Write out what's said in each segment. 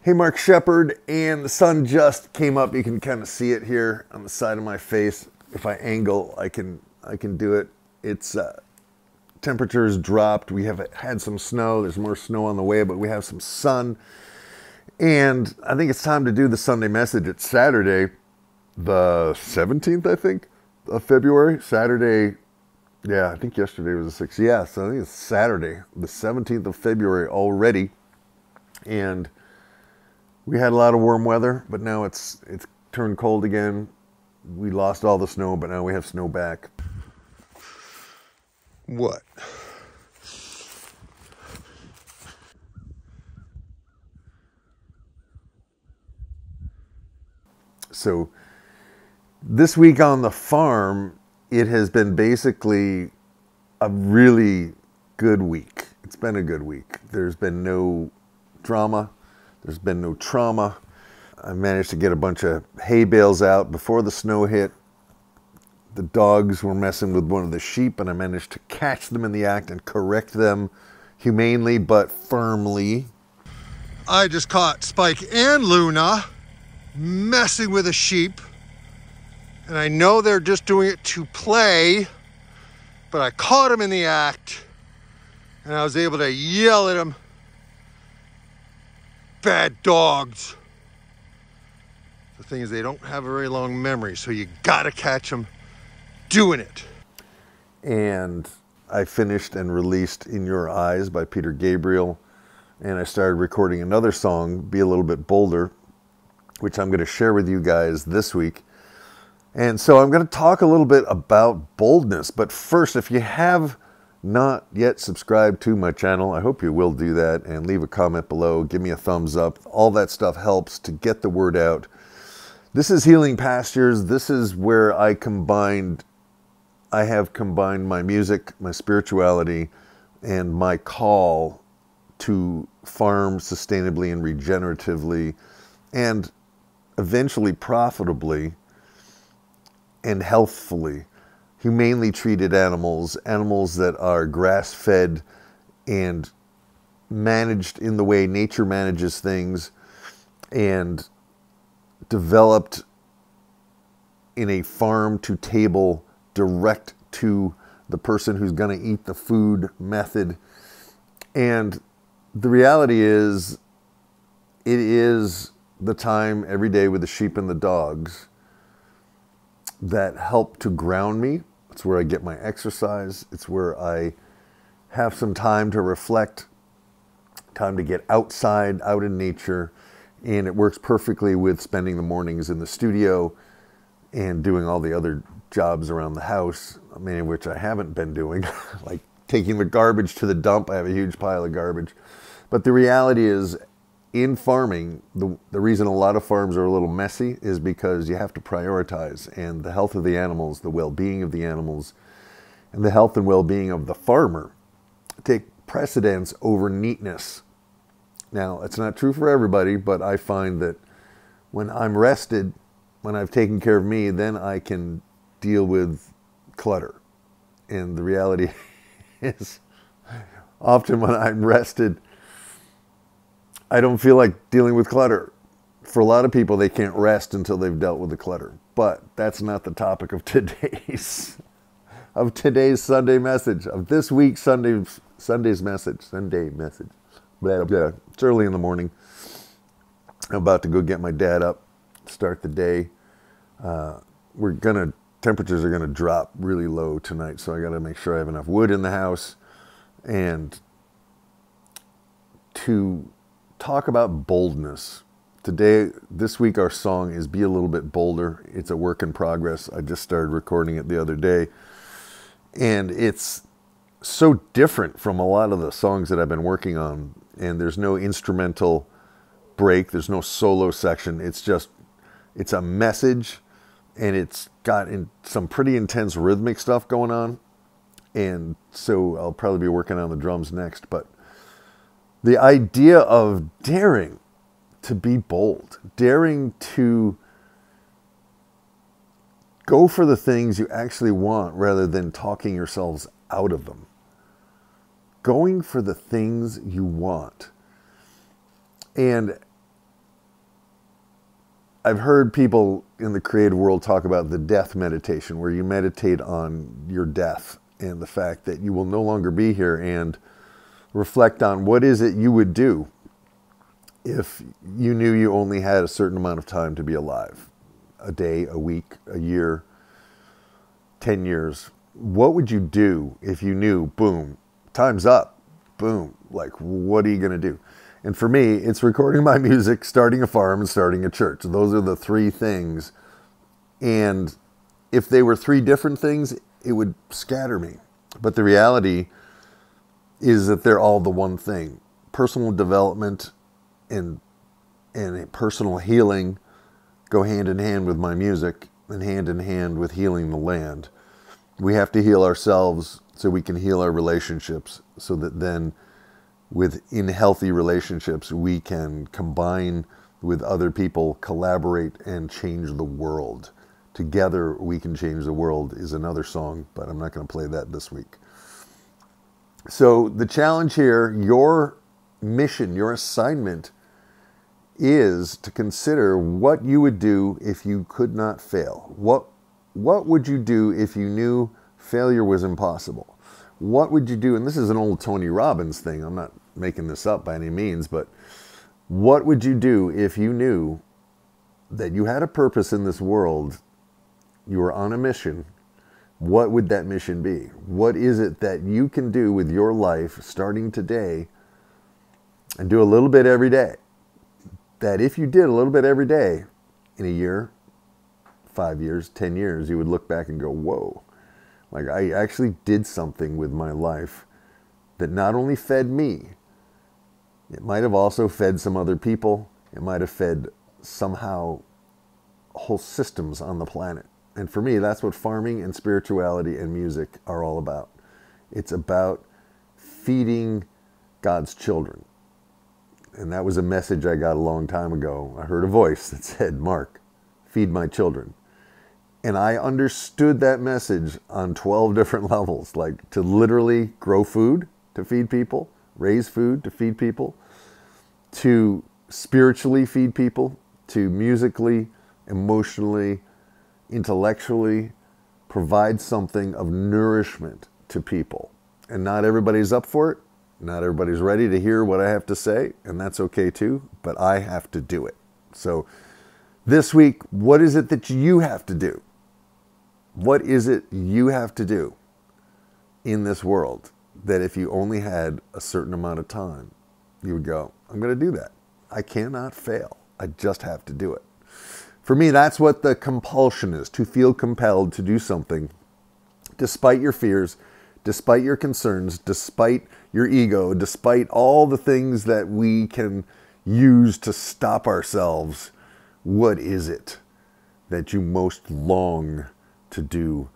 Hey, Mark Shepard, and the sun just came up. You can kind of see it here on the side of my face. If I angle, I can do it. It's temperatures dropped. We have had some snow. There's more snow on the way, but we have some sun. And I think it's time to do the Sunday message. It's Saturday, the 17th, I think, of February. Saturday, yeah, I think yesterday was the 6th. Yeah, so I think it's Saturday, the 17th of February already. And we had a lot of warm weather, but now it's turned cold again. We lost all the snow, but now we have snow back. What? So this week on the farm, it has been basically a really good week. It's been a good week. There's been no drama. There's been no trauma. I managed to get a bunch of hay bales out before the snow hit. The dogs were messing with one of the sheep, and I managed to catch them in the act and correct them humanely but firmly. I just caught Spike and Luna messing with a sheep, and I know they're just doing it to play, but I caught them in the act, and I was able to yell at them. Bad dogs. The thing is, they don't have a very long memory, so you gotta catch them doing it. And I finished and released In Your Eyes by Peter Gabriel, and I started recording another song, Be a Little Bit Bolder, which I'm gonna share with you guys this week. And so I'm gonna talk a little bit about boldness, but first, if you have not yet subscribed to my channel, I hope you will do that, and leave a comment below, give me a thumbs up. All that stuff helps to get the word out. This is Healing Pastures. This is where I have combined my music, my spirituality, and my call to farm sustainably and regeneratively, and eventually profitably and healthfully. Humanely treated animals, animals that are grass-fed and managed in the way nature manages things, and developed in a farm-to-table, direct to the person who's going to eat the food method. And the reality is, it is the time every day with the sheep and the dogs that help to ground me. It's where I get my exercise. It's where I have some time to reflect, time to get outside, out in nature. And it works perfectly with spending the mornings in the studio and doing all the other jobs around the house, many of which I haven't been doing, like taking the garbage to the dump. I have a huge pile of garbage. But the reality is, in farming, the reason a lot of farms are a little messy is because you have to prioritize, and the health of the animals, the well-being of the animals, and the health and well-being of the farmer take precedence over neatness. Now, it's not true for everybody, but I find that when I'm rested, when I've taken care of me, then I can deal with clutter. And the reality is, often when I'm rested, I don't feel like dealing with clutter. For a lot of people, they can't rest until they've dealt with the clutter. But that's not the topic of today's Sunday message, of this week's Sunday message. Blah, blah. It's early in the morning. I'm about to go get my dad up, start the day. Temperatures are gonna drop really low tonight, so I gotta make sure I have enough wood in the house. And to talk about boldness. This week our song is Be a Little Bit Bolder. It's a work in progress. I just started recording it the other day. And it's so different from a lot of the songs that I've been working on. And there's no instrumental break. There's no solo section. It's a message, and it's got some pretty intense rhythmic stuff going on. And so I'll probably be working on the drums next. But the idea of daring to be bold, daring to go for the things you actually want rather than talking yourselves out of them. Going for the things you want. And I've heard people in the creative world talk about the death meditation, where you meditate on your death and the fact that you will no longer be here, and reflect on what is it you would do if you knew you only had a certain amount of time to be alive. A day, a week, a year, 10 years. What would you do if you knew, boom, time's up, boom, like what are you going to do? And for me, it's recording my music, starting a farm, and starting a church. Those are the three things. And if they were three different things, it would scatter me. But the reality is that they're all the one thing. Personal development and personal healing go hand in hand with my music, and hand in hand with healing the land. We have to heal ourselves so we can heal our relationships, so that then within healthy relationships, we can combine with other people, collaborate, and change the world. Together we can change the world is another song, but I'm not going to play that this week. So the challenge here, your mission, your assignment, is to consider what you would do if you could not fail. What would you do if you knew failure was impossible? What would you do? And this is an old Tony Robbins thing. I'm not making this up by any means, but what would you do if you knew that you had a purpose in this world, you were on a mission? What would that mission be? What is it that you can do with your life starting today, and do a little bit every day? That if you did a little bit every day, in a year, 5 years, 10 years, you would look back and go, whoa, like I actually did something with my life that not only fed me, it might have also fed some other people. It might have fed somehow whole systems on the planet. And for me, that's what farming and spirituality and music are all about. It's about feeding God's children. And that was a message I got a long time ago. I heard a voice that said, Mark, feed my children. And I understood that message on 12 different levels, like to literally grow food to feed people, raise food to feed people, to spiritually feed people, to musically, emotionally, intellectually provide something of nourishment to people. And not everybody's up for it. Not everybody's ready to hear what I have to say, and that's okay too, but I have to do it. So this week, what is it that you have to do? What is it you have to do in this world that if you only had a certain amount of time, you would go, I'm going to do that. I cannot fail. I just have to do it. For me, that's what the compulsion is, to feel compelled to do something despite your fears, despite your concerns, despite your ego, despite all the things that we can use to stop ourselves. What is it that you most long to do?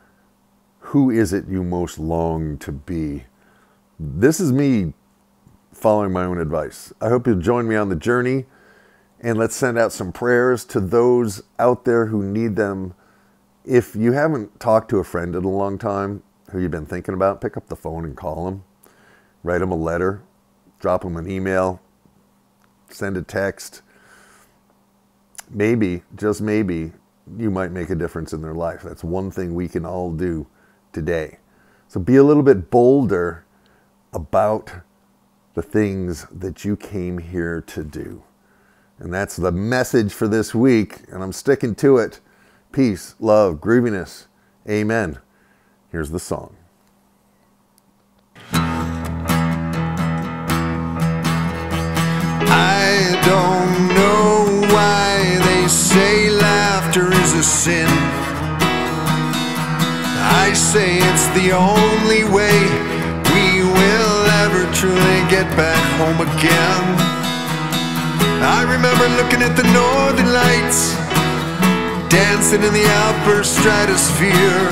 Who is it you most long to be? This is me following my own advice. I hope you'll join me on the journey, and let's send out some prayers to those out there who need them. If you haven't talked to a friend in a long time who you've been thinking about, pick up the phone and call them. Write them a letter, drop them an email, send a text. Maybe, just maybe, you might make a difference in their life. That's one thing we can all do today. So be a little bit bolder about the things that you came here to do. And that's the message for this week, and I'm sticking to it. Peace, love, grooviness. Amen. Here's the song. I don't know why they say laughter is a sin. I say it's the only way we will ever truly get back home again. I remember looking at the northern lights, dancing in the upper stratosphere.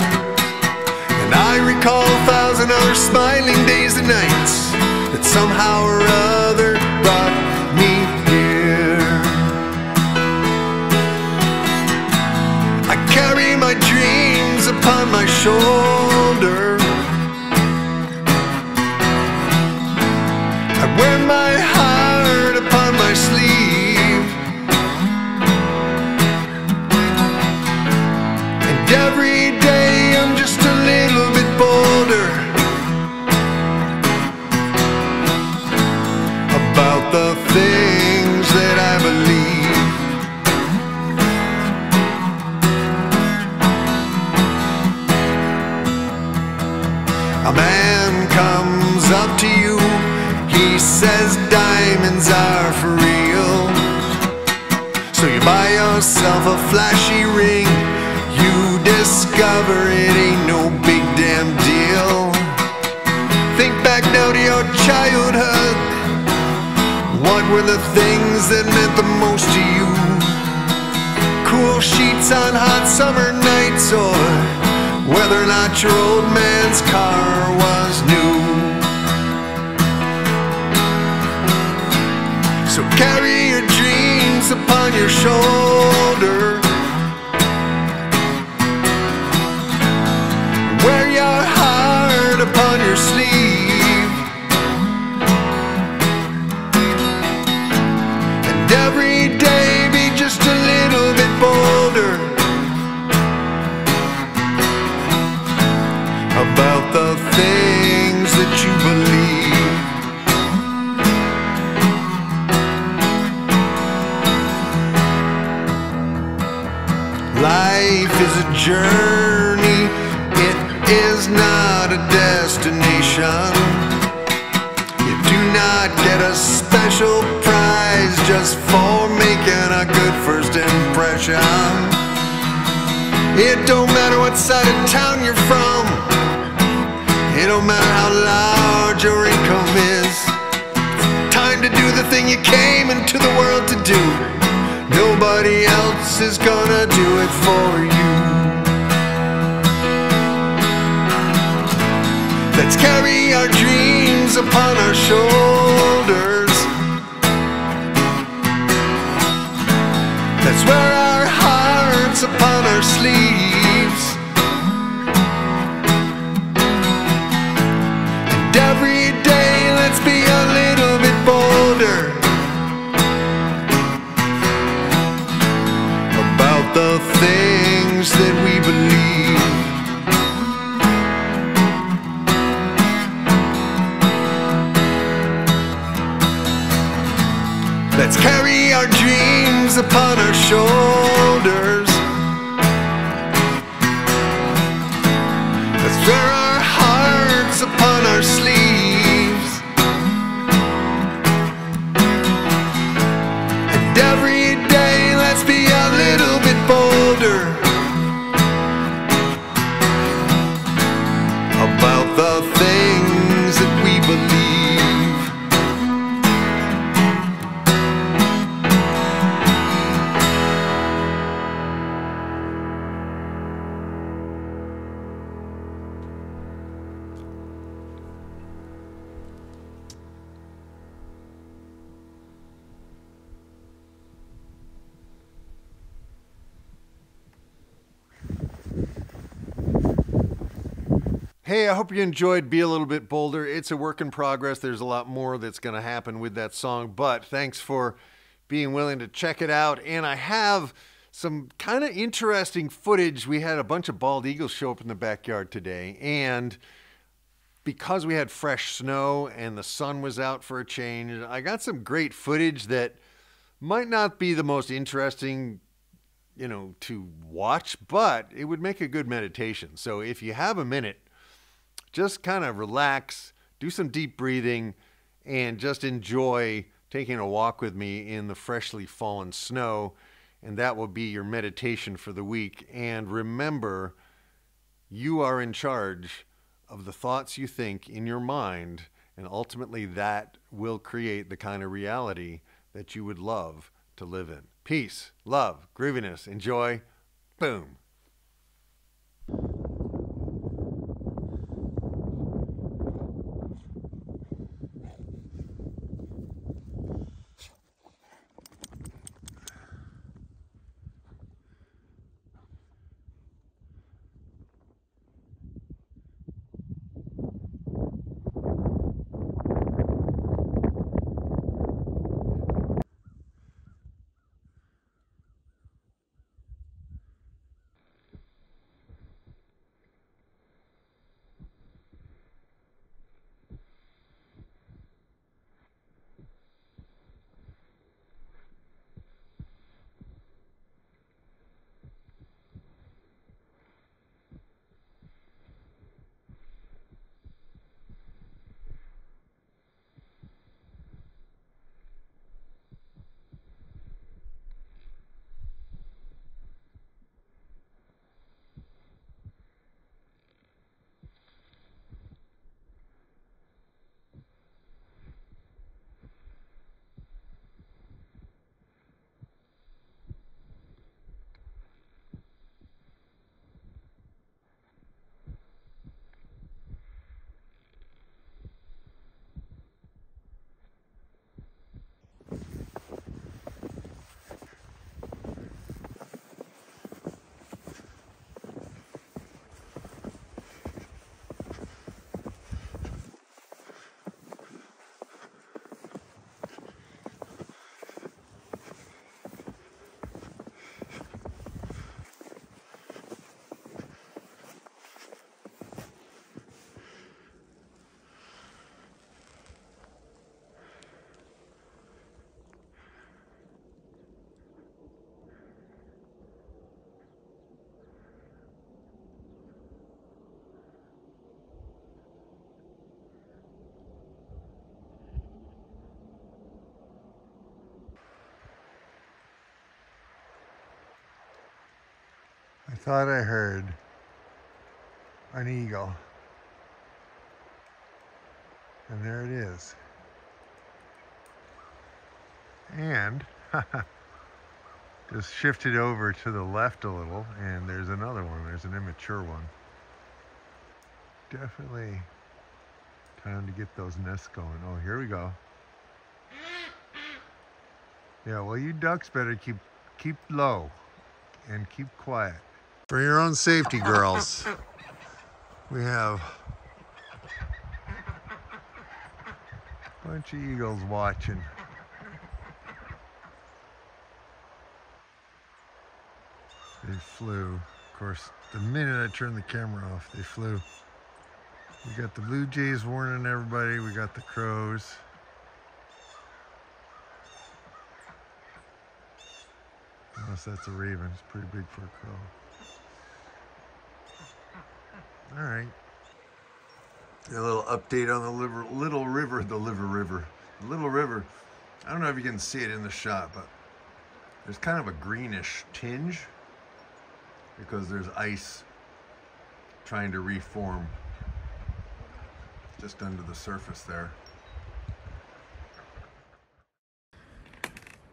And I recall 1,000 other smiling days and nights that somehow or other brought me here. I carry my dreams upon my shoulder. I wear my heart upon my sleeve. a flashy ring, you discover it ain't no big damn deal. Think back now to your childhood. What were the things that meant the most to you? Cool sheets on hot summer nights, or whether or not your old man's car was new. So carry your dreams upon your shoulder, wear your heart upon your sleeve, and every day be just a little bit bolder about the things that you believe. Life is a journey, it is not a destination. You do not get a special prize just for making a good first impression. It don't matter what side of town you're from, it don't matter how large your income is. Time to do the thing you came into the world to do. Nobody else is gonna do it for you. Let's carry our dreams upon our shoulders. Let's wear our hearts upon our sleeves. And every day let's be a little bit bolder about the things that we believe. Let's carry our dreams upon our shoulders. Let's wear our hearts upon our sleeves. And every day let's be a little bit bolder about the things that we believe. Hey, I hope you enjoyed Be a Little Bit Bolder. It's a work in progress. There's a lot more that's going to happen with that song, but thanks for being willing to check it out. And I have some kind of interesting footage. We had a bunch of bald eagles show up in the backyard today, and because we had fresh snow and the sun was out for a change, I got some great footage that might not be the most interesting, to watch, but it would make a good meditation. So if you have a minute, just kind of relax, do some deep breathing, and just enjoy taking a walk with me in the freshly fallen snow. And that will be your meditation for the week. And remember, you are in charge of the thoughts you think in your mind, and ultimately that will create the kind of reality that you would love to live in. Peace, love, grooviness, enjoy, boom. thought I heard an eagle. And there it is. And just shifted over to the left a little, and there's another one. There's an immature one. Definitely time to get those nests going. Oh, here we go. Yeah, well, you ducks better keep low and keep quiet. For your own safety, girls, we have a bunch of eagles watching. They flew. Of course, the minute I turned the camera off, they flew. We got the blue jays warning everybody. We got the crows. Unless that's a raven. It's pretty big for a crow. All right. A little update on the Little River. I don't know if you can see it in the shot, but there's kind of a greenish tinge because there's ice trying to reform just under the surface there.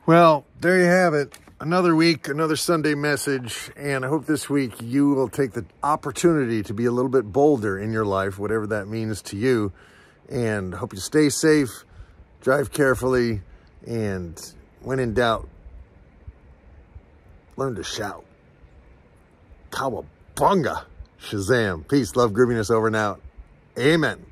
Well, there you have it. Another week, another Sunday message, and I hope this week you will take the opportunity to be a little bit bolder in your life, whatever that means to you, and hope you stay safe, drive carefully, and when in doubt, learn to shout. Cowabunga! Shazam! Peace, love, grooviness, over and out. Amen.